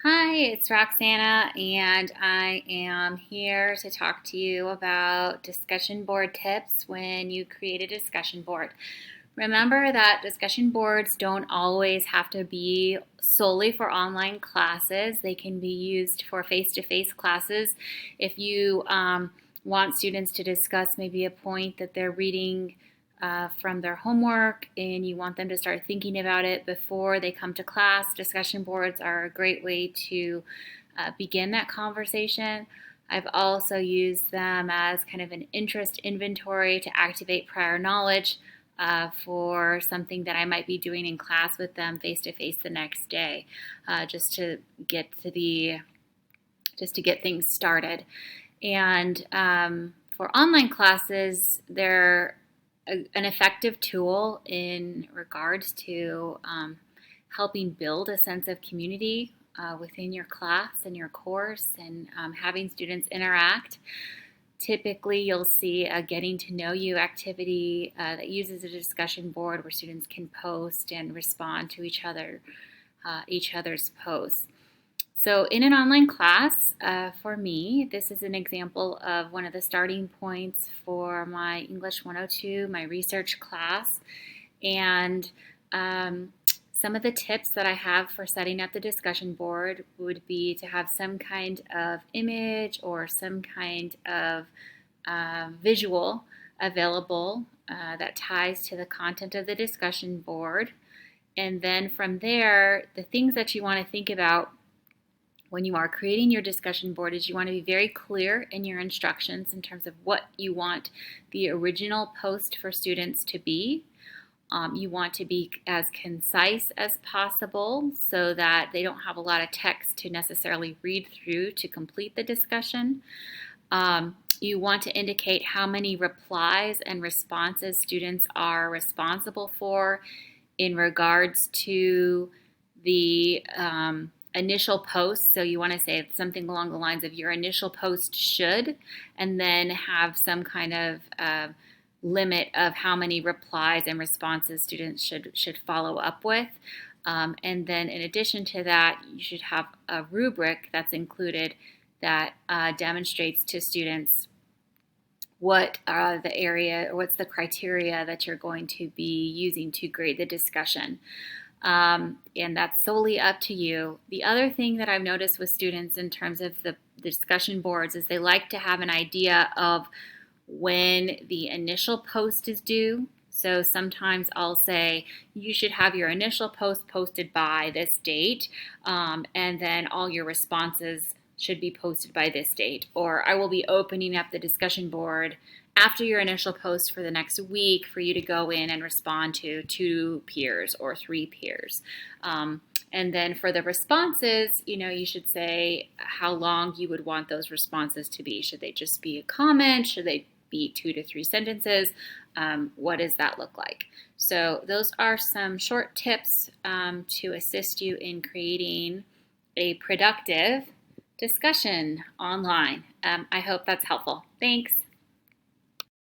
Hi, it's Roxana, and I am here to talk to you about discussion board tips when you create a discussion board. Remember that discussion boards don't always have to be solely for online classes. They can be used for face-to-face classes. If you want students to discuss maybe a point that they're reading from their homework and you want them to start thinking about it before they come to class, discussion boards are a great way to begin that conversation. I've also used them as kind of an interest inventory to activate prior knowledge for something that I might be doing in class with them face to face the next day, just to get things started. And for online classes, they're an effective tool in regards to helping build a sense of community within your class and your course, and having students interact. Typically, you'll see a getting to know you activity that uses a discussion board where students can post and respond to each other's posts. So in an online class, for me, this is an example of one of the starting points for my English 102, my research class. And some of the tips that I have for setting up the discussion board would be to have some kind of image or some kind of visual available that ties to the content of the discussion board. And then from there, the things that you want to think about when you are creating your discussion board is you want to be very clear in your instructions in terms of what you want the original post for students to be. You want to be as concise as possible so that they don't have a lot of text to necessarily read through to complete the discussion. You want to indicate how many replies and responses students are responsible for in regards to the initial post. So you want to say something along the lines of your initial post should, and then have some kind of limit of how many replies and responses students should follow up with. And then in addition to that, you should have a rubric that's included that demonstrates to students what's the criteria that you're going to be using to grade the discussion. And that's solely up to you. The other thing that I've noticed with students in terms of the discussion boards is they like to have an idea of when the initial post is due. So sometimes I'll say you should have your initial post posted by this date, and then all your responses should be posted by this date. Or I will be opening up the discussion board after your initial post for the next week for you to go in and respond to 2 peers or 3 peers. And then for the responses, you should say how long you would want those responses to be. Should they just be a comment? Should they be 2 to 3 sentences? What does that look like? So those are some short tips to assist you in creating a productive discussion online. I hope that's helpful. Thanks.